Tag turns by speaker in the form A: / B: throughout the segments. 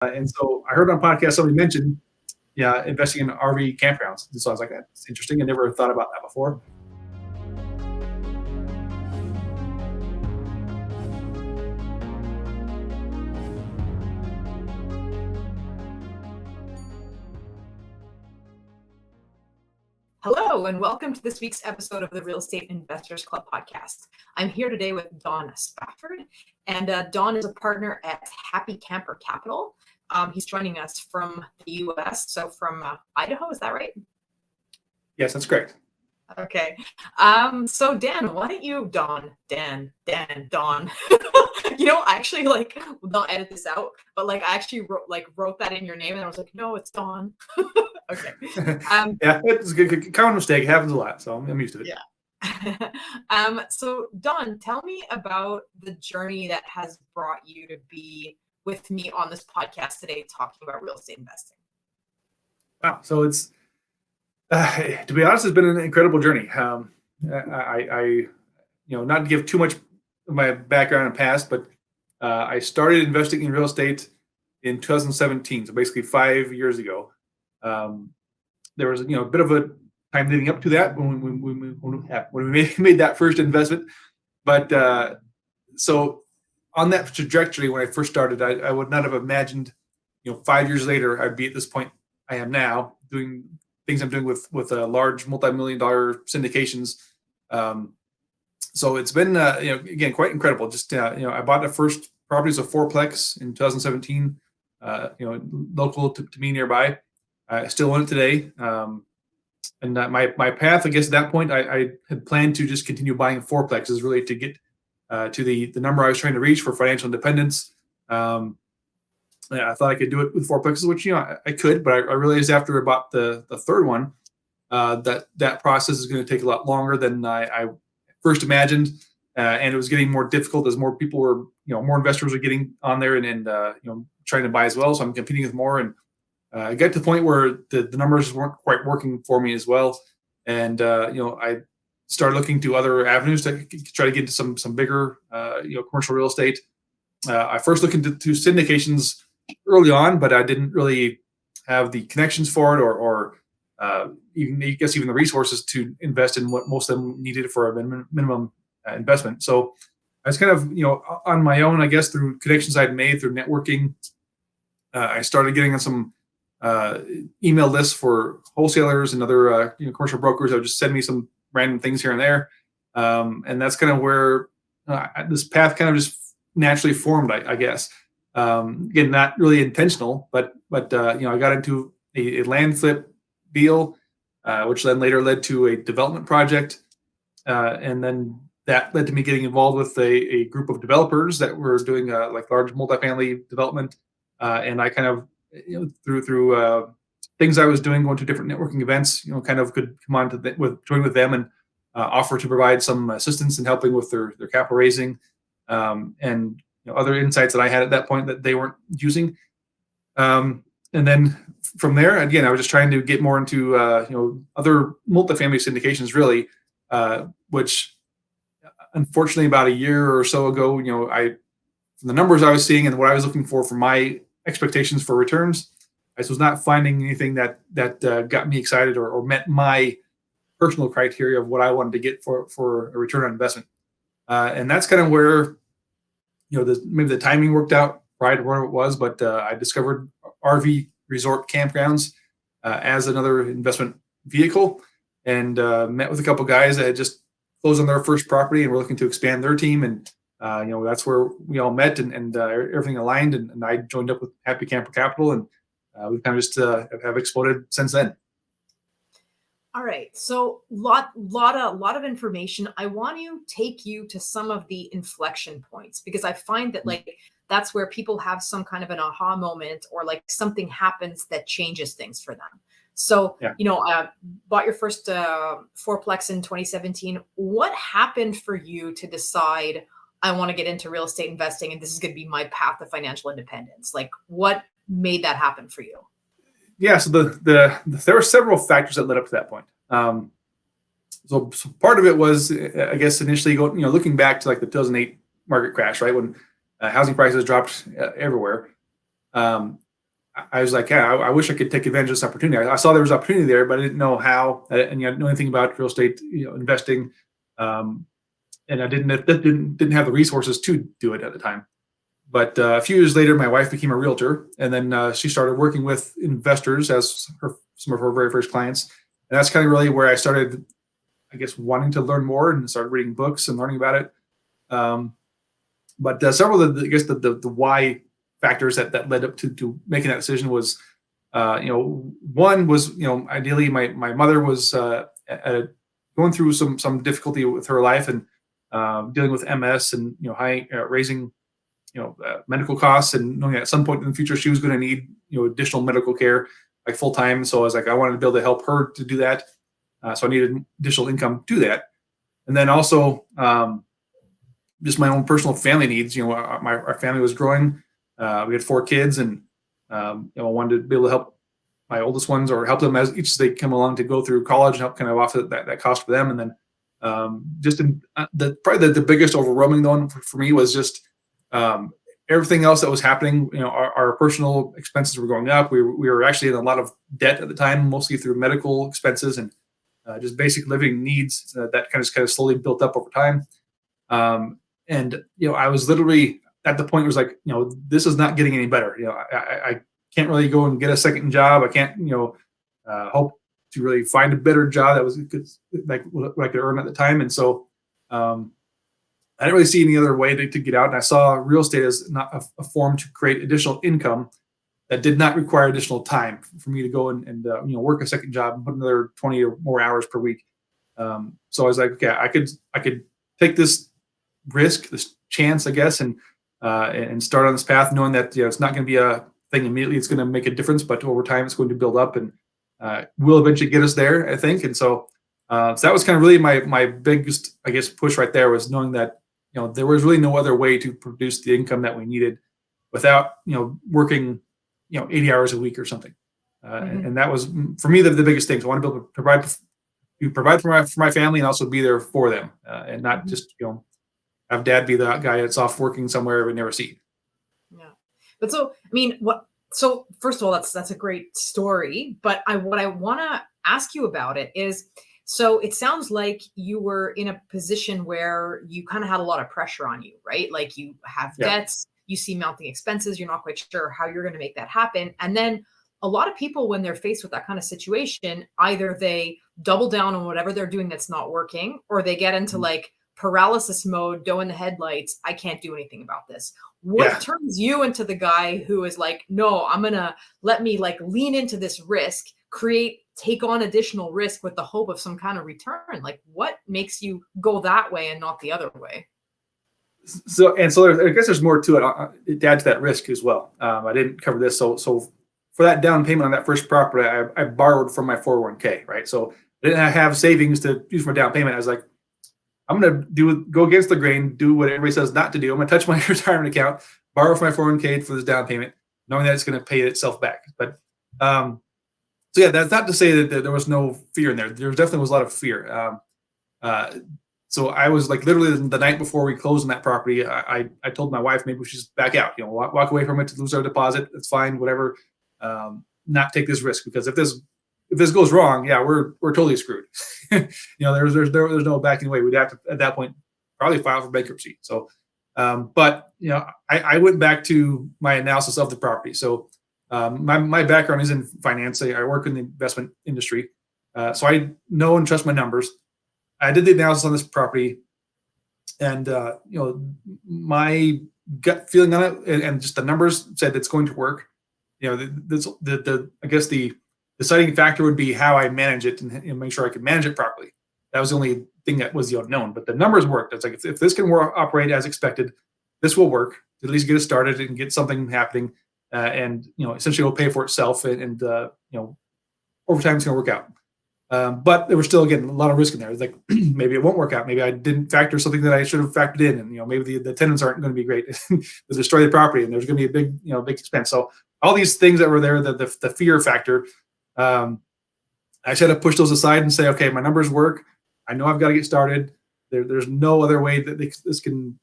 A: And so I heard on a podcast somebody mentioned, yeah, investing in RV campgrounds. And so I was like, that's interesting. I never thought about that before.
B: Hello, and welcome to this week's episode of the Real Estate Investors Club podcast. I'm here today with Don Spafford, and Don is a partner at Happy Camper Capital. He's joining us from the U.S., so from Idaho, is that right?
A: Yes, that's correct.
B: Okay. So Dan, why don't you, Don. I actually will not edit this out, but I actually wrote that in your name, and I was like, no, it's Don. Okay.
A: Yeah, it's a good common mistake. It happens a lot, so I'm used to it.
B: Yeah. So Don, tell me about the journey that has brought you to be with me on this podcast today, talking about real estate investing.
A: Wow. So it's, to be honest, it's been an incredible journey. I not to give too much of my background and past, but I started investing in real estate in 2017. So basically 5 years ago. There was, a bit of a time leading up to that when we made that first investment. But so on that trajectory, when I first started, I would not have imagined, 5 years later, I'd be at this point I am now, doing things I'm doing with large multi-million-dollar syndications. So it's been, again, quite incredible. Just, I bought the first property as a fourplex in 2017, local to me nearby. I still own it today. And my path, I guess, at that point, I had planned to just continue buying fourplexes, really to get to the number I was trying to reach for financial independence. I thought I could do it with fourplexes, which, I could, but I realized after I bought the third one, that process is going to take a lot longer than I first imagined. And it was getting more difficult as more people were, more investors were getting on there and trying to buy as well. So I'm competing with more, and I got to the point where the numbers weren't quite working for me as well. And, I started looking to other avenues to try to get into some bigger, commercial real estate. I first looked into syndications early on, but I didn't really have the connections for it or even the resources to invest in what most of them needed for a minimum investment. So I was kind of, on my own, I guess, through connections I'd made through networking. I started getting on some email lists for wholesalers and other commercial brokers that would just send me some random things here and there, and that's kind of where this path kind of just naturally formed, I guess. Again, not really intentional, but I got into a land flip deal, which then later led to a development project, and then that led to me getting involved with a group of developers that were doing large multifamily development, and I kind of, through things I was doing, going to different networking events, kind of could come on to join with them and offer to provide some assistance in helping with their capital raising, and other insights that I had at that point that they weren't using. And then from there, again, I was just trying to get more into other multifamily syndications, really, which unfortunately about a year or so ago, from the numbers I was seeing and what I was looking for my expectations for returns, I was not finding anything that got me excited or met my personal criteria of what I wanted to get for a return on investment. And that's kind of where, maybe the timing worked out right where it was, but I discovered RV resort campgrounds as another investment vehicle, and met with a couple guys that had just closed on their first property and were looking to expand their team. And that's where we all met, and everything aligned, and I joined up with Happy Camper Capital, and we've kind of just have exploded since then.
B: All right, so lot of information. I want to take you to some of the inflection points, because I find that that's where people have some kind of an aha moment, or something happens that changes things for them. So, bought your first fourplex in 2017. What happened for you to decide, I want to get into real estate investing and this is going to be my path to financial independence? What made that happen for you?
A: Yeah, so there were several factors that led up to that point. So part of it was, I guess, initially looking back to the 2008 market crash, right, when housing prices dropped everywhere. I was like, yeah, I wish I could take advantage of this opportunity. I saw there was opportunity there, but I didn't know how, and I didn't know anything about real estate, investing, um, and I didn't have the resources to do it at the time. But a few years later, my wife became a realtor, and then she started working with investors as some of her very first clients. And that's kind of really where I started, I guess, wanting to learn more and started reading books and learning about it. Um, but several of I guess the why factors that led up to making that decision was, one was, ideally my mother was going through some difficulty with her life and dealing with MS and high raising medical costs, and knowing that at some point in the future she was going to need additional medical care like full time. So I was like, I wanted to be able to help her to do that. So I needed additional income to do that, and then also just my own personal family needs. Our family was growing. We had 4 kids, and I wanted to be able to help my oldest ones, or help them as each as they come along to go through college, and help kind of offset that cost for them. And then just in probably the biggest overwhelming one for me was just everything else that was happening. Our personal expenses were going up. We were actually in a lot of debt at the time, mostly through medical expenses and just basic living needs that kind of slowly built up over time. And I was literally at the point where it was like, this is not getting any better. I can't really go and get a second job. I can't, hope to really find a better job that was good, like what I could earn at the time. And so I didn't really see any other way to get out. And I saw real estate as not a form to create additional income that did not require additional time for me to go and work a second job and put another 20 or more hours per week. So I was like, okay, I could take this risk, this chance, I guess, and start on this path, knowing that it's not going to be a thing immediately. It's going to make a difference, but over time, it's going to build up and will eventually get us there, I think. And so that was kind of really my biggest, I guess, push right there, was knowing that there was really no other way to produce the income that we needed without working 80 hours a week or something. And that was for me the biggest thing. So I want to be able to provide for my family and also be there for them, and not just have dad be the guy that's off working somewhere we never see.
B: Yeah. But so, I mean, so first of all, that's a great story, but what I want to ask you about it is, so it sounds like you were in a position where you kind of had a lot of pressure on you, right? Like you have debts, you see mounting expenses, you're not quite sure how you're going to make that happen. And then a lot of people, when they're faced with that kind of situation, either they double down on whatever they're doing that's not working, or they get into like paralysis mode, doe in the headlights. I can't do anything about this. What turns you into the guy who is like, no, I'm going to let me like lean into this risk, take on additional risk with the hope of some kind of return? Like, what makes you go that way and not the other way?
A: So I guess there's more to it. It adds to that risk as well. I didn't cover this. So for that down payment on that first property, I borrowed from my 401k, right? So I didn't have savings to use for down payment. I was like, I'm going to go against the grain, do what everybody says not to do. I'm going to touch my retirement account, borrow from my 401k for this down payment, knowing that it's going to pay itself back. But so yeah, that's not to say that there was no fear in there. There definitely was a lot of fear. So I was like, literally the night before we closed on that property, I told my wife, maybe we should just back out, walk away from it to lose our deposit. It's fine, whatever. Not take this risk, because if this goes wrong, we're totally screwed. There's no backing away. We'd have to, at that point, probably file for bankruptcy. So, but I went back to my analysis of the property. So my background is in finance. I work in the investment industry, so I know and trust my numbers. I did the analysis on this property, and my gut feeling on it and just the numbers said it's going to work. I guess the deciding factor would be how I manage it and make sure I could manage it properly. That was the only thing that was the unknown, but the numbers worked. It's like, if this can operate as expected, this will work. At least get it started and get something happening, and essentially it'll pay for itself, and over time it's going to work out. But there was still, again, a lot of risk in there. It's like, maybe it won't work out. Maybe I didn't factor something that I should have factored in, and maybe the tenants aren't going to be great. They'll destroy the property, and there's going to be a big expense. So all these things that were there, the fear factor, I just had to push those aside and say, okay, my numbers work. I know I've got to get started. There's no other way that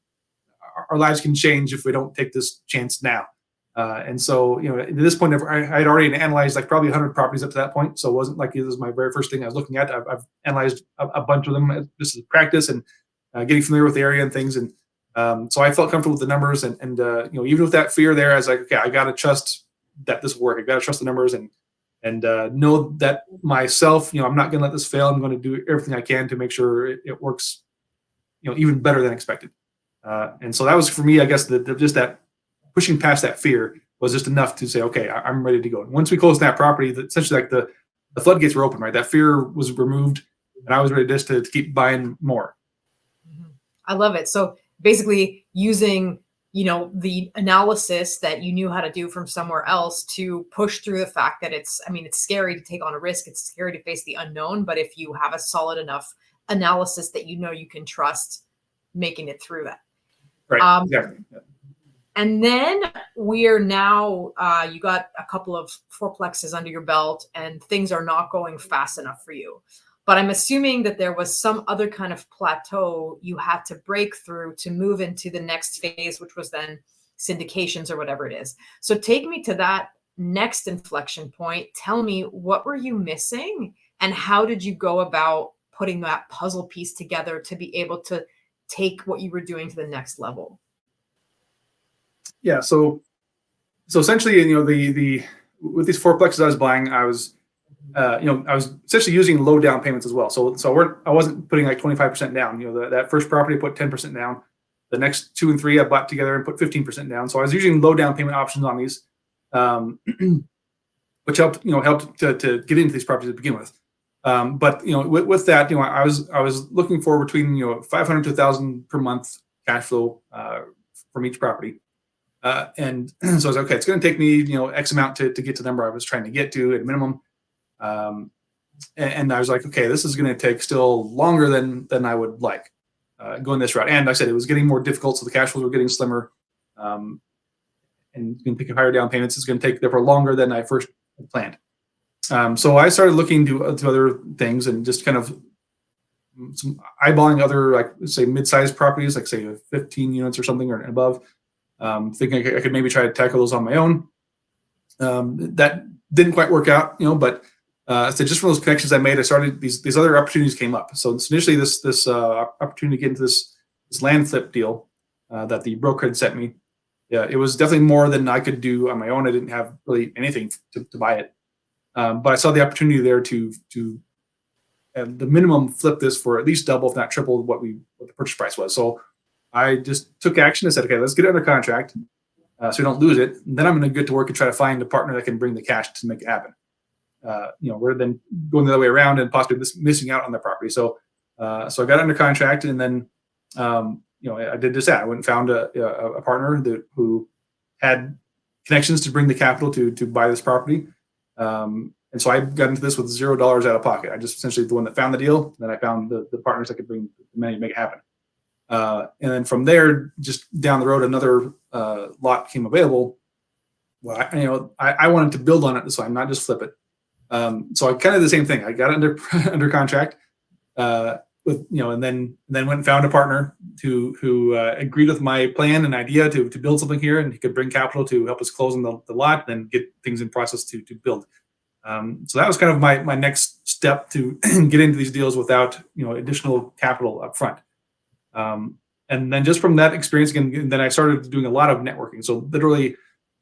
A: our lives can change if we don't take this chance now. And so, at this point, I had already analyzed like probably 100 properties up to that point. So it wasn't like this was my very first thing I was looking at. I've analyzed a bunch of them just as practice and getting familiar with the area and things. And so I felt comfortable with the numbers. And even with that fear there, I was like, okay, I got to trust that this will work. I got to trust the numbers and know that myself, I'm not going to let this fail. I'm going to do everything I can to make sure it works, even better than expected. And so that was for me, I guess, just that pushing past that fear was just enough to say, okay, I'm ready to go. And once we closed that property, essentially like the floodgates were open, right? That fear was removed, and I was ready just to keep buying more.
B: I love it. So basically using, the analysis that you knew how to do from somewhere else to push through the fact that it's scary to take on a risk. It's scary to face the unknown. But if you have a solid enough analysis that you can trust making it through that.
A: Right. Exactly. Yeah.
B: And then we're now, you got a couple of fourplexes under your belt and things are not going fast enough for you. But I'm assuming that there was some other kind of plateau you had to break through to move into the next phase, which was then syndications or whatever it is. So take me to that next inflection point. Tell me, what were you missing and how did you go about putting that puzzle piece together to be able to take what you were doing to the next level?
A: Yeah. So essentially, the with these fourplexes I was buying, I was essentially using low down payments as well. So I wasn't putting like 25% down. That first property I put 10% down. The next 2 and 3 I bought together and put 15% down. So I was using low down payment options on these, which helped to get into these properties to begin with. But with that, I was looking for between 500 to 1,000 per month cash flow from each property. And so I was like, okay, it's going to take me, X amount to get to the number I was trying to get to at a minimum. And I was like, okay, this is going to take still longer than I would like going this route. And like I said, it was getting more difficult. So the cash flows were getting slimmer. And going to take higher down payments. It's going to take therefore longer than I first had planned. So I started looking to other things and just kind of eyeballing other, like say mid-sized properties, like say 15 units or something or above. Thinking I could maybe try to tackle those on my own. That didn't quite work out, but so just from those connections I made, I started these other opportunities came up. So initially this opportunity to get into this land flip deal that the broker had sent me. Yeah, it was definitely more than I could do on my own. I didn't have really anything to buy it, but I saw the opportunity there to at the minimum flip this for at least double, if not triple, what the purchase price was. So I just took action and said, okay, let's get it under contract so we don't lose it. And then I'm going to get to work and try to find a partner that can bring the cash to make it happen. Rather than going the other way around and possibly missing out on the property. So I got under contract, and then I did just that. I went and found a partner who had connections to bring the capital to buy this property. And so I got into this with $0 out of pocket. I just essentially the one that found the deal. Then I found the partners that could bring the money to make it happen. And then from there, just down the road, another lot came available. Well, I wanted to build on it this time, not just flip it. So I kind of did the same thing. I got under contract and then went and found a partner who agreed with my plan and idea to build something here, and he could bring capital to help us close on the lot and get things in process to build. So that was kind of my next step to get into these deals without additional capital up front. And then just from that experience, again, then I started doing a lot of networking. So literally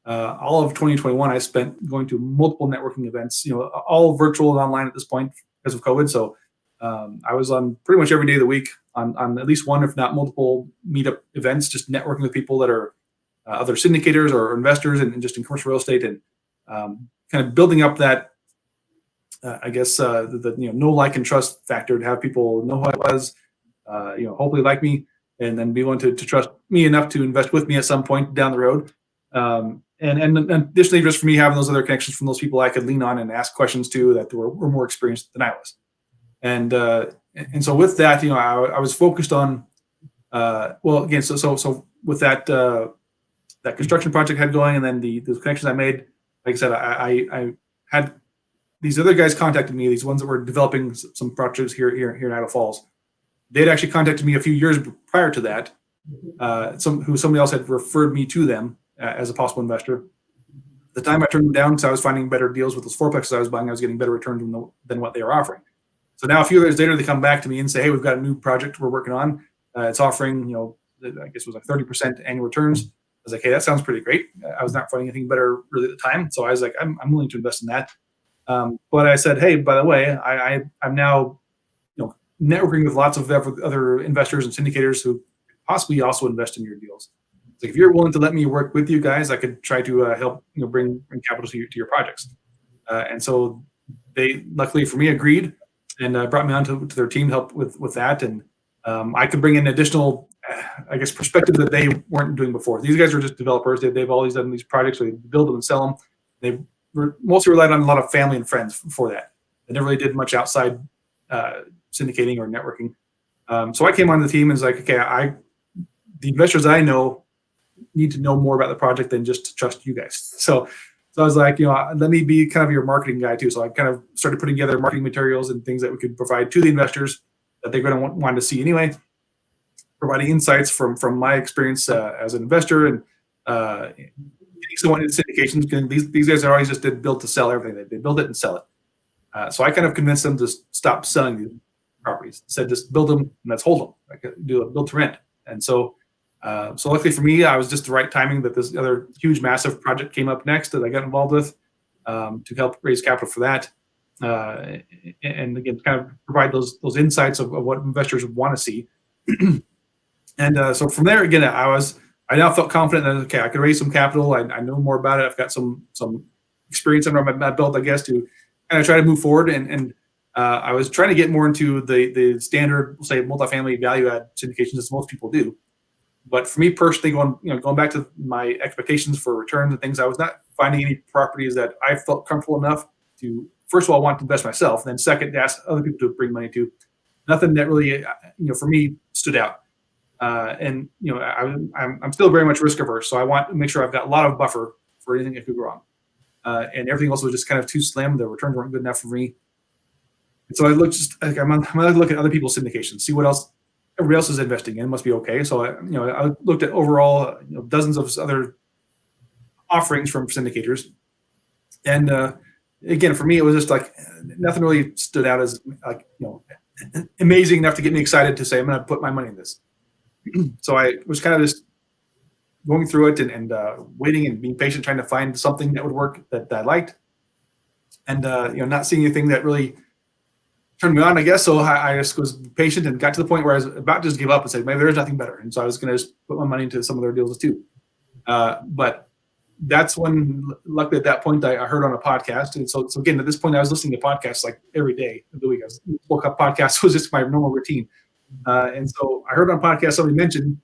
A: all of 2021, I spent going to multiple networking events, all virtual and online at this point because of COVID. So I was on pretty much every day of the week on at least one, if not multiple meetup events, just networking with people that are other syndicators or investors and just in commercial real estate, and kind of building up that, the know, like, and trust factor to have people know who I was, hopefully like me, and then be willing to trust me enough to invest with me at some point down the road. And additionally, just for me having those other connections from those people I could lean on and ask questions to that were more experienced than I was. And so with that, I was focused on, so with that construction project I had going, and then the connections I made, like I said, I had these other guys contacted me, these ones that were developing some projects here in Idaho Falls. They'd actually contacted me a few years prior to that, somebody else had referred me to them as a possible investor. the time I turned them down because I was finding better deals with those fourplexes I was buying. I was getting better returns than what they were offering. So now a few years later, they come back to me and say, "Hey, we've got a new project we're working on. It's offering, I guess it was like 30% annual returns." I was like, "Hey, that sounds pretty great." I was not finding anything better really at the time, so I was like, "I'm willing to invest in that." But I said, "Hey, by the way, I'm now networking with lots of other investors and syndicators who possibly also invest in your deals. So if you're willing to let me work with you guys, I could try to help bring capital to your projects." And so they, luckily for me, agreed and brought me on to their team to help with that. And I could bring in additional, I guess, perspective that they weren't doing before. These guys are just developers. They've always done these projects. They build them and sell them. They mostly relied on a lot of family and friends for that. They never really did much outside syndicating or networking. So I came on the team and was like, okay, the investors I know need to know more about the project than just to trust you guys. So I was like, let me be kind of your marketing guy too. So I kind of started putting together marketing materials and things that we could provide to the investors that they're going to want to see anyway, providing insights from my experience as an investor and getting someone in syndications. These guys are always just did build to sell everything. They build it and sell it. So I kind of convinced them to stop selling these properties. Said just build them and let's hold them. I could do a build to rent. And so luckily for me, I was just the right timing that this other huge, massive project came up next that I got involved with to help raise capital for that. And again, kind of provide those insights of what investors would want to see. And so from there, again, I now felt confident that, okay, I could raise some capital. I know more about it. I've got some experience under my belt, I guess, to kind of try to move forward. And I was trying to get more into the standard, say, multifamily value add syndications, as most people do. But for me personally, going back to my expectations for returns and things, I was not finding any properties that I felt comfortable enough to, first of all, want to invest myself, and then second, to ask other people to bring money to. Nothing that really, for me, stood out. And I'm still very much risk averse, so I want to make sure I've got a lot of buffer for anything that could go wrong. And everything else was just kind of too slim. The returns weren't good enough for me. And so I'm going to look at other people's syndications, see what else everybody else is investing in. It must be okay. So I looked at overall dozens of other offerings from syndicators, and again, for me, it was just like nothing really stood out as amazing enough to get me excited to say I'm going to put my money in this. So I was kind of just going through it and waiting and being patient, trying to find something that would work that I liked, and not seeing anything that really turned me on, I guess. So I just was patient and got to the point where I was about to just give up and say, maybe there's nothing better. And so I was going to just put my money into some of their deals too. But that's when, luckily at that point, I heard on a podcast. And so again, at this point, I was listening to podcasts like every day of the week. I woke up, podcasts was just my normal routine. And so I heard on a podcast, somebody mentioned,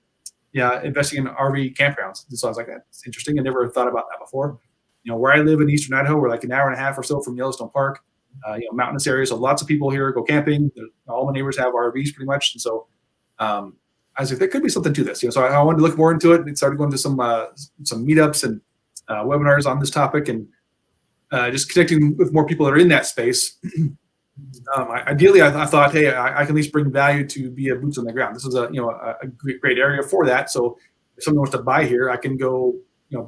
A: investing in RV campgrounds. And so I was like, that's interesting. I never thought about that before. Where I live in Eastern Idaho, we're like an hour and a half or so from Yellowstone Park. Mountainous areas, so lots of people here go camping. All my neighbors have RVs pretty much, and so I was like, there could be something to this. So I wanted to look more into it and started going to some meetups and webinars on this topic, and just connecting with more people that are in that space. Ideally, I thought, hey, I can at least bring value to be a boots on the ground. This is a great area for that. So if someone wants to buy here, I can go,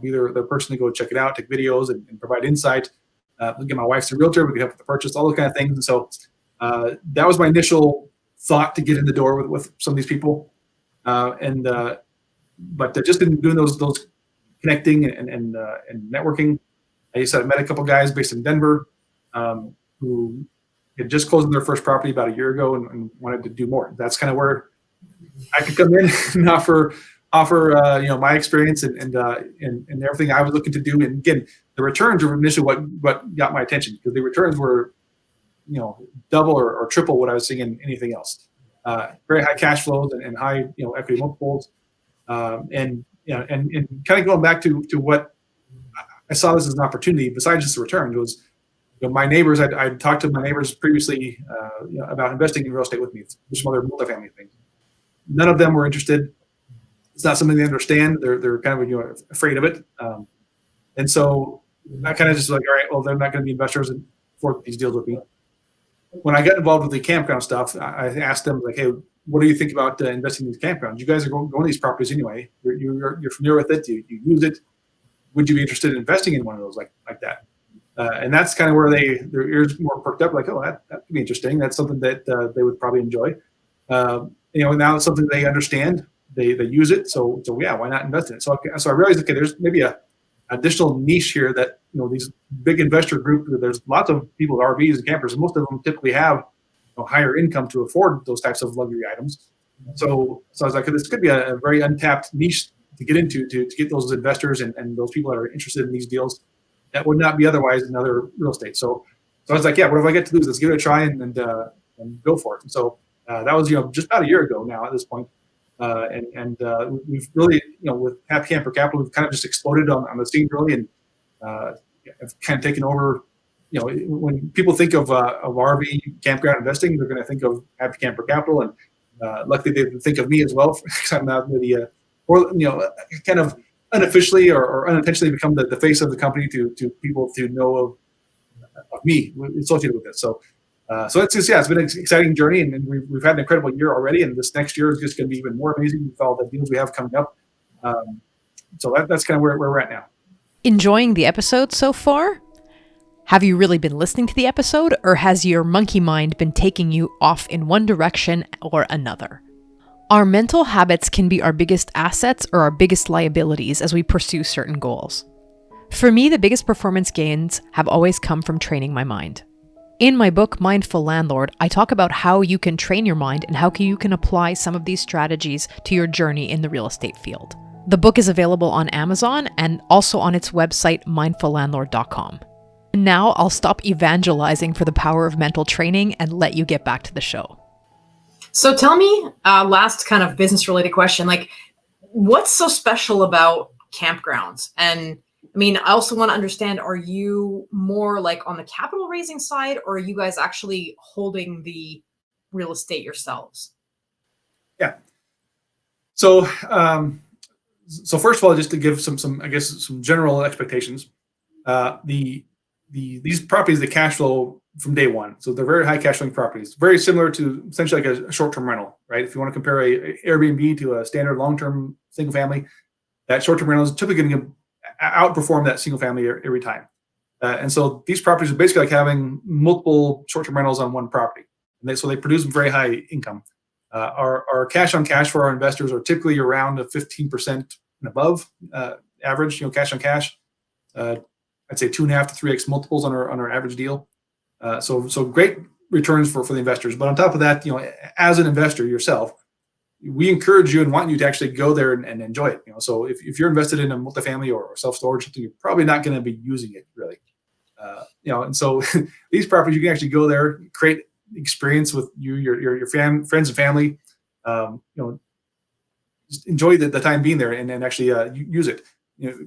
A: be the person to go check it out, take videos, and provide insight. Get my wife's a realtor. We could help with the purchase, all those kind of things. And so that was my initial thought to get in the door with some of these people. But just in doing those connecting and networking, I met a couple guys based in Denver who had just closed on their first property about a year ago and wanted to do more. That's kind of where I could come in and offer my experience and everything I was looking to do. And again, the returns were initially what got my attention, because the returns were, double or triple what I was seeing in anything else. Very high cash flows and high, equity multiples. And kind of going back to what I saw this as an opportunity besides just the returns was, my neighbors, I'd talked to my neighbors previously about investing in real estate with me, some other multifamily things. None of them were interested. It's not something they understand. They're kind of afraid of it, and so I kind of just like, all right, well, they're not going to be investors for these deals with me. When I got involved with the campground stuff, I asked them like, hey, what do you think about investing in these campgrounds? You guys are going to these properties anyway. You're familiar with it. You use it. would you be interested in investing in one of those like that? And that's kind of where their ears more perked up, like, oh, that could be interesting. That's something that they would probably enjoy. Now it's something they understand. They use it, so yeah, why not invest in it? So I realized, okay, there's maybe a additional niche here that these big investor group. There's lots of people with RVs and campers, and most of them typically have higher income to afford those types of luxury items. So I was like, this could be a very untapped niche to get into to get those investors and those people that are interested in these deals that would not be otherwise in other real estate. So I was like, yeah, what have I got to lose? Let's give it a try and go for it. And so that was just about a year ago now at this point. We've really, with Happy Camper Capital, we've kind of just exploded on the scene really, and have kind of taken over. When people think of RV campground investing, they're going to think of Happy Camper Capital, and luckily they think of me as well. I'm not the kind of unofficially or unintentionally become the face of the company to people to know of me associated with it. So it's just, it's been an exciting journey, and we've had an incredible year already, and this next year is just going to be even more amazing with all the deals we have coming up. So that's kind of where we're at now.
C: Enjoying the episode so far? Have you really been listening to the episode, or has your monkey mind been taking you off in one direction or another? Our mental habits can be our biggest assets or our biggest liabilities as we pursue certain goals. For me, the biggest performance gains have always come from training my mind. In my book, Mindful Landlord, I talk about how you can train your mind and how you can apply some of these strategies to your journey in the real estate field. The book is available on Amazon and also on its website, mindfullandlord.com. Now I'll stop evangelizing for the power of mental training and let you get back to the show.
B: So tell me, last kind of business related question, like what's so special about campgrounds? And I mean, I also want to understand, are you more like on the capital raising side, or are you guys actually holding the real estate yourselves?
A: Yeah. So first of all, just to give some I guess some general expectations, these properties, the cash flow from day one. So they're very high cash flowing properties, very similar to essentially like a short-term rental, right? If you want to compare a Airbnb to a standard long-term single family, that short-term rental is typically going to outperform that single family every time. And so these properties are basically like having multiple short-term rentals on one property. And so they produce very high income. Our cash on cash for our investors are typically around a 15% and above average, cash on cash. I'd say 2.5 to 3x multiples on our average deal. So great returns for the investors. But on top of that, as an investor yourself, we encourage you and want you to actually go there and enjoy it. So if you're invested in a multifamily or self-storage, you're probably not going to be using it really. And so these properties, you can actually go there, create experience with your friends and family. Just enjoy the time being there and actually use it.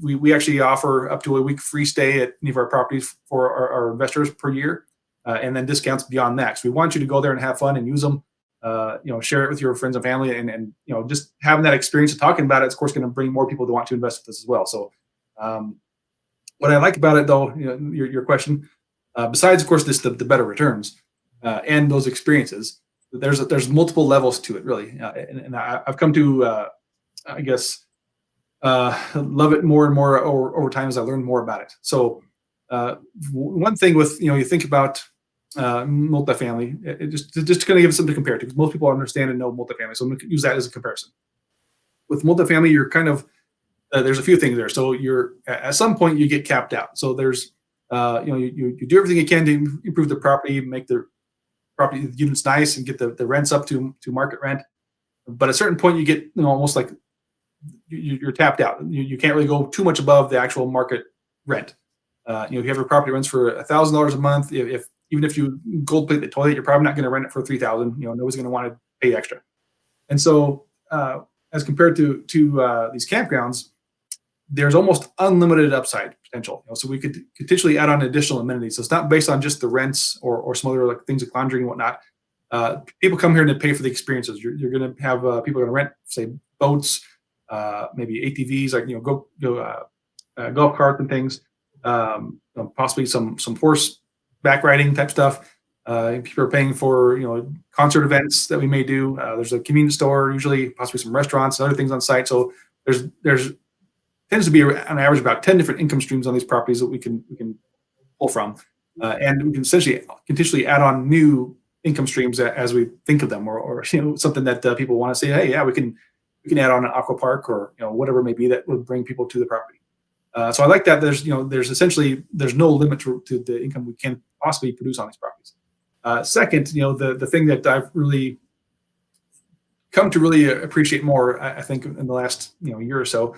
A: We actually offer up to a week free stay at any of our properties for our investors per year, and then discounts beyond that. So we want you to go there and have fun and use them. Share it with your friends and family, and just having that experience of talking about it is, of course, going to bring more people to want to invest with us as well. So, what I like about it, though, your question, besides, of course, the better returns and those experiences, there's multiple levels to it, really, and I've come to, I guess, love it more and more over time as I learn more about it. So, one thing with you think about multifamily, just going to give something to compare to, because most people understand and know multifamily. So I'm going to use that as a comparison. With multifamily, you're kind of there's a few things there. So you're at some point you get capped out. So there's you do everything you can to improve the property, make the property units nice, and get the rents up to market rent. But at a certain point, you get almost like you're tapped out. You can't really go too much above the actual market rent. If you have your property rents for $1,000 a month, even if you gold plate the toilet, you're probably not going to rent it for $3,000. Nobody's going to want to pay extra. And so, as compared to these campgrounds, there's almost unlimited upside potential. So we could potentially add on additional amenities. So it's not based on just the rents or some other like things like laundry and whatnot. People come here and they pay for the experiences. You're going to have people going to rent, say, boats, maybe ATVs, like golf carts and things. Possibly some horse back riding type stuff. People are paying for concert events that we may do. There's a convenience store, usually possibly some restaurants and other things on site. So there's tends to be on average about 10 different income streams on these properties that we can pull from, and we can essentially continually add on new income streams as we think of them, or something that people want to say, hey, yeah, we can add on an aqua park, or whatever it may be that would bring people to the property. So I like that there's essentially no limit to the income we can possibly produce on these properties. Second, the thing that I've really come to really appreciate more, I think, in the last year or so,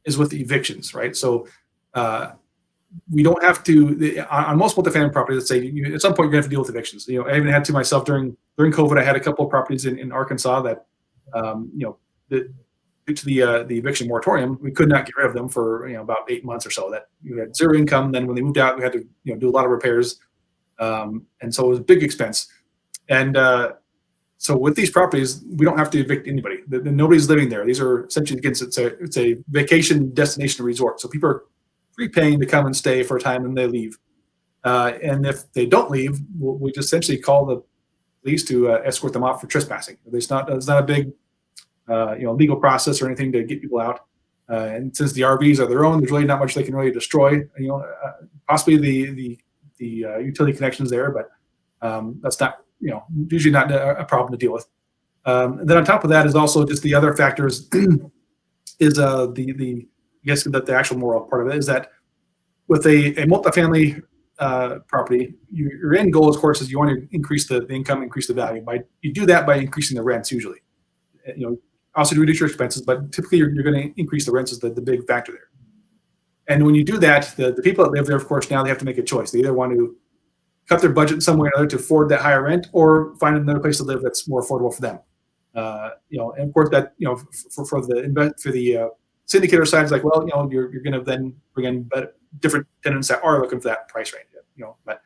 A: is with the evictions, right? So we don't have to on most multifamily properties. Let's say at some point you're gonna have to deal with evictions. I even had to myself during COVID. I had a couple of properties in Arkansas that due to the eviction moratorium, we could not get rid of them for about 8 months or so. That we had zero income. Then when they moved out, we had to do a lot of repairs, and so it was a big expense. And so with these properties, we don't have to evict anybody. Nobody's living there. These are essentially, it's a vacation destination resort. So people are prepaying to come and stay for a time, and they leave. And if they don't leave, we just essentially call the police to escort them off for trespassing. It's not a big legal process or anything to get people out. And since the RVs are their own, there's really not much they can really destroy. Possibly the utility connections there, but that's not usually not a problem to deal with. Then on top of that is also just the other factors is the I guess that the actual moral part of it is that with a multifamily property, your end goal, of course, is you want to increase the income, increase the value. You do that by increasing the rents usually. Also to reduce your expenses, but typically you're going to increase the rents is the big factor there. And when you do that, the people that live there, of course, now they have to make a choice. They either want to cut their budget in some way or another to afford that higher rent, or find another place to live that's more affordable for them. And of course that for the syndicator side is like, well, you're going to then bring in different tenants that are looking for that price range. But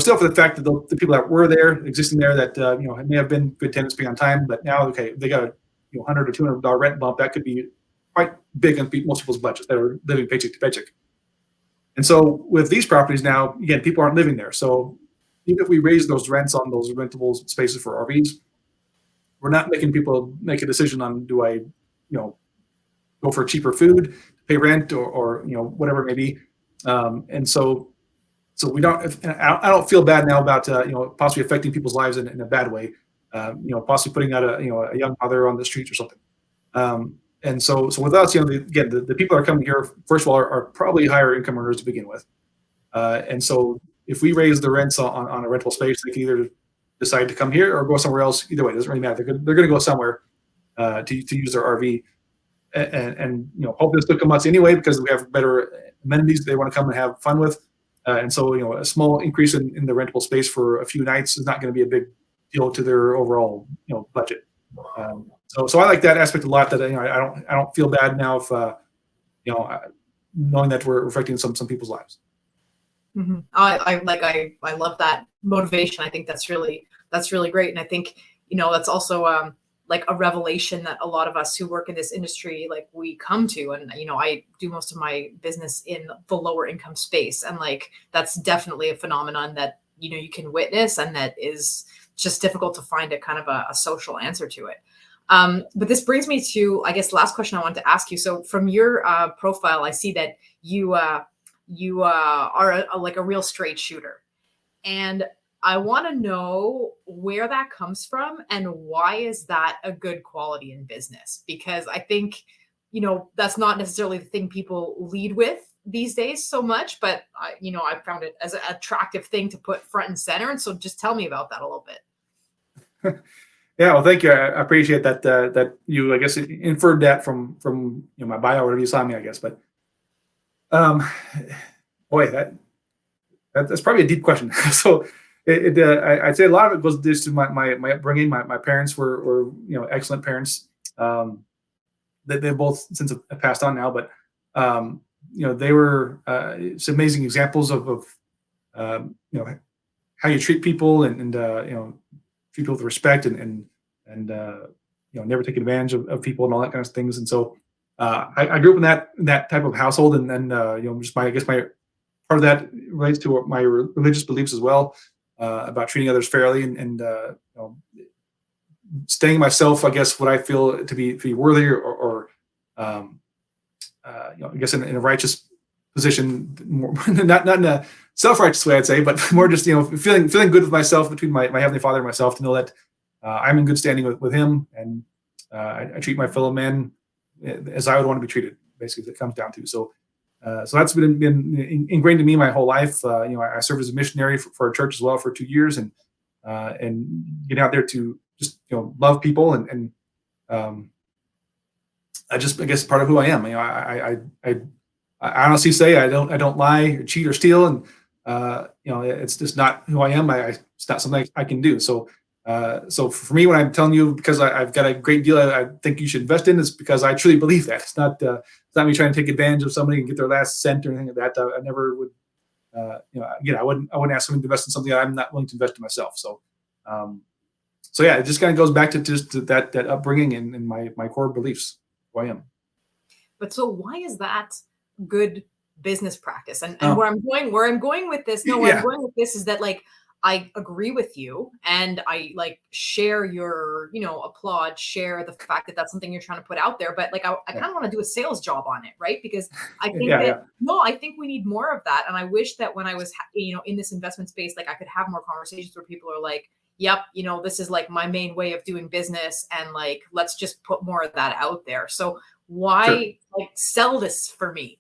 A: still, for the fact that the people that were there, existing there, that may have been good tenants, being on time, but now they got a $100 or $200 rent bump, that could be quite big on most people's budgets that are living paycheck to paycheck. And so with these properties now, again, people aren't living there. So even if we raise those rents on those rentable spaces for RVs, we're not making people make a decision on, do I, go for cheaper food, pay rent, or whatever it may be. And so we don't. I don't feel bad now about possibly affecting people's lives in a bad way. Possibly putting out a young mother on the streets or something. And so with us, again, the people that are coming here, first of all, are probably higher income earners to begin with. And so if we raise the rents on a rental space, they can either decide to come here or go somewhere else. Either way, it doesn't really matter. They're going to go somewhere to use their RV, and hopefully still come us anyway because we have better amenities they want to come and have fun with. And so a small increase in the rentable space for a few nights is not going to be a big deal to their overall budget. So I like that aspect a lot. That I don't feel bad now if knowing that we're affecting some people's lives.
B: Mm-hmm. I love that motivation. I think that's really great, and I think that's also like a revelation that a lot of us who work in this industry we come to. And I do most of my business in the lower income space, and that's definitely a phenomenon that you can witness, and that is just difficult to find a kind of a social answer to it. But this brings me to, I guess, last question I wanted to ask you. So from your profile, I see that you are a real straight shooter, and I want to know where that comes from and why is that a good quality in business? Because I think that's not necessarily the thing people lead with these days so much, but I found it as an attractive thing to put front and center. And so just tell me about that a little bit.
A: Yeah, well, thank you. I appreciate that. That you, I guess, inferred that from my bio, or whatever you saw me, I guess. But, boy, that's probably a deep question. So, I'd say a lot of it goes just to my upbringing. My parents were excellent parents. They both since have passed on now, but they were some amazing examples of how you treat people and treat people with respect and never take advantage of people and all that kind of things. And so I grew up in that type of household, and then just my part of that relates to my religious beliefs as well, about treating others fairly and staying myself, I guess, what I feel to be worthy or I guess in a righteous position, more, not in a self-righteous way, I'd say, but more just, feeling good with myself, between my Heavenly Father and myself, to know that I'm in good standing with him, and I treat my fellow man as I would want to be treated, basically, it comes down to. So that's been ingrained in me my whole life. I served as a missionary for a church as well for 2 years, and getting out there to just, love people, and I guess part of who I am. I honestly say I don't lie or cheat or steal, and it's just not who I am. It's not something I can do. So for me, when I'm telling you, because I've got a great deal I think you should invest in, is because I truly believe that. It's not me trying to take advantage of somebody and get their last cent or anything like that. I never would. Again, I wouldn't ask somebody to invest in something that I'm not willing to invest in myself. So yeah, it just kind of goes back to just that upbringing and my core beliefs, who I am.
B: But so why is that good business practice? And where I'm going with this, I'm going with this is that, like, I agree with you, and I share your, applaud, share the fact that that's something you're trying to put out there. But I kind of want to do a sales job on it, right? Because I think I think we need more of that. And I wish that when I was, in this investment space, I could have more conversations where people are like, yep, this is my main way of doing business, and let's just put more of that out there. So why sell this for me?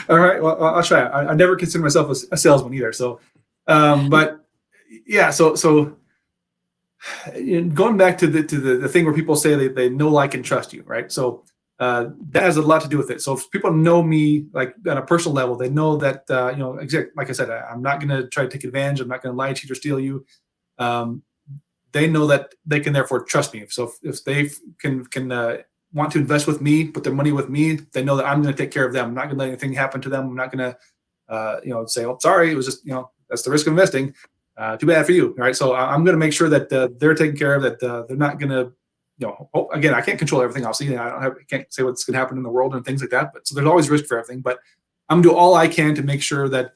A: All right, well, I'll try. I never consider myself a salesman either. So, but yeah, so going back to the thing where people say they know, like, and trust you, right? So that has a lot to do with it. So if people know me on a personal level, they know that like I said, I'm not going to try to take advantage. I'm not going to lie, cheat, or steal you. They know that they can therefore trust me. So if they can want to invest with me, put their money with me, they know that I'm going to take care of them. I'm not going to let anything happen to them. I'm not going to say, oh, sorry, it was just, that's the risk of investing. Too bad for you. Right. So I'm going to make sure that they're taken care of, that they're not going to, again, I can't control everything. I can't say what's going to happen in the world and things like that. But so there's always risk for everything. But I'm going to do all I can to make sure that,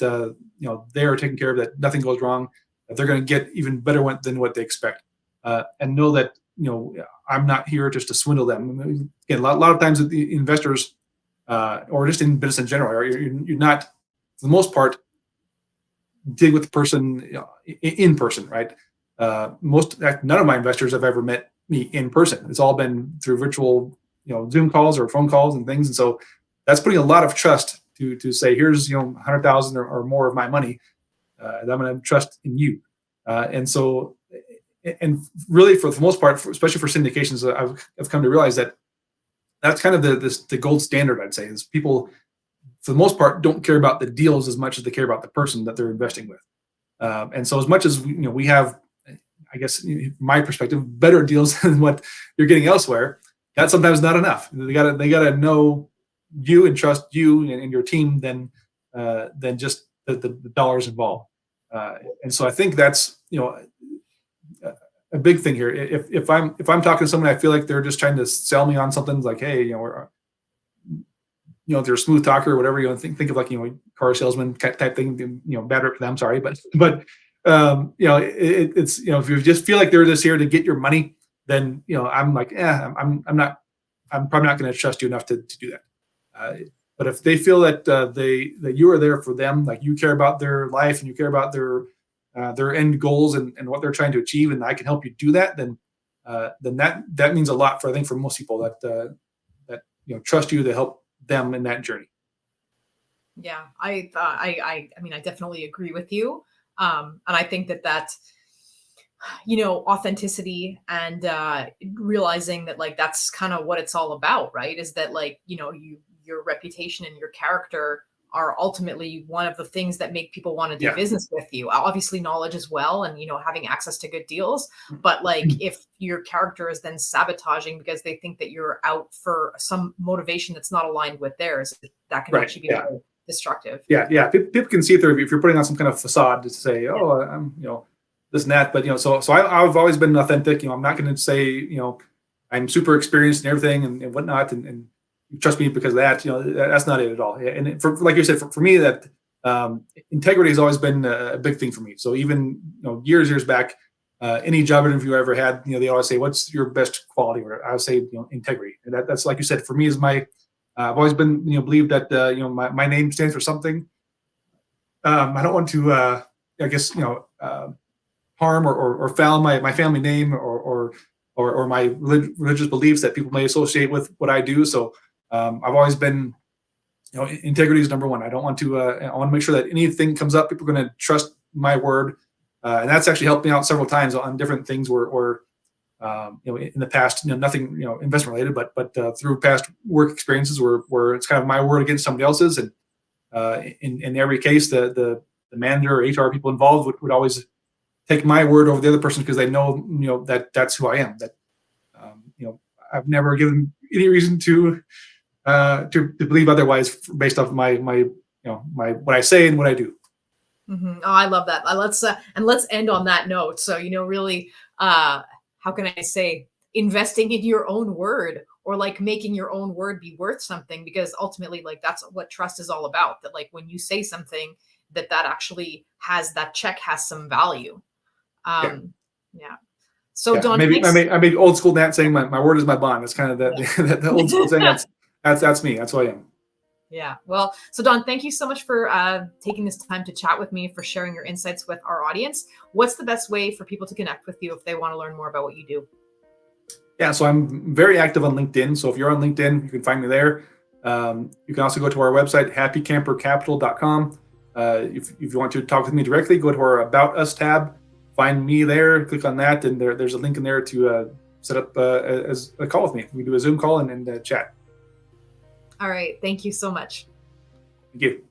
A: they're taken care of, that nothing goes wrong, that they're going to get even better than what they expect. And know that, I'm not here just to swindle them. Again, a lot of times the investors, or just in business in general, you're not, for the most part, dealing with the person in person, right? None of my investors have ever met me in person. It's all been through virtual, Zoom calls or phone calls and things. And so that's putting a lot of trust to say, here's 100,000 or more of my money that I'm going to trust in you. And really, for the most part, especially for syndications, I've come to realize that that's kind of the gold standard, I'd say, is people, for the most part, don't care about the deals as much as they care about the person that they're investing with. And so as much as we have, I guess, from my perspective, better deals than what you're getting elsewhere, that's sometimes not enough. They gotta know you and trust you and your team than just the dollars involved. And so I think that's a big thing here. If I'm talking to someone, I feel like they're just trying to sell me on something, like, hey, they're a smooth talker or whatever, think of car salesman type thing, bad rep for them, sorry. But it's, if you just feel like they're just here to get your money, then, I'm like, I'm probably not going to trust you enough to do that. But if they feel that that you are there for them, like you care about their life and you care about their end goals and what they're trying to achieve, and I can help you do that, then that means a lot for, I think, for most people that trust you to help them in that journey.
B: Yeah, I mean, I definitely agree with you. And I think that authenticity and realizing that that's kind of what it's all about, right? Is that your reputation and your character are ultimately one of the things that make people want to do business with you. Obviously knowledge as well, and having access to good deals. But if your character is then sabotaging because they think that you're out for some motivation that's not aligned with theirs, that can actually be very destructive.
A: Yeah. People can see through if you're putting on some kind of facade to say, oh, I'm this and that. But so I've always been authentic. I'm not going to say I'm super experienced in everything and whatnot, and trust me because of that. That's not it at all. And like you said, for me, that integrity has always been a big thing for me. So even years back, any job interview I ever had, they always say, "What's your best quality?" Or I would say, integrity. And that's, like you said, for me, is my I've always been, believed that, my name stands for something. I don't want to, I guess, harm or foul my family name or my religious beliefs that people may associate with what I do. So I've always been, integrity is number one. I don't want to. I want to make sure that anything comes up, people are going to trust my word, and that's actually helped me out several times on different things where in the past, nothing, investment related, but through past work experiences where it's kind of my word against somebody else's, and in every case, the manager or HR people involved would always take my word over the other person because they know, that that's who I am. That I've never given any reason to believe otherwise based off my what I say and what I do.
B: Oh, I love that. Let's end on that note. So, really, how can I say, investing in your own word, or like making your own word be worth something, because ultimately, like, that's what trust is all about. That, like, when you say something, that actually has, that check has some value.
A: Yeah.
B: Yeah. So,
A: Yeah,
B: Don,
A: maybe
B: thanks.
A: I made old school that saying my word is my bond. That's kind of the old school saying. That's me. That's who I am.
B: Yeah. Well, so Don, thank you so much for taking this time to chat with me, for sharing your insights with our audience. What's the best way for people to connect with you if they want to learn more about what you do?
A: Yeah, so I'm very active on LinkedIn. So if you're on LinkedIn, you can find me there. You can also go to our website, happycampercapital.com. If you want to talk with me directly, go to our About Us tab, find me there, click on that, and there's a link in there to set up as a call with me. We do a Zoom call and chat.
B: All right. Thank you so much.
A: Thank you.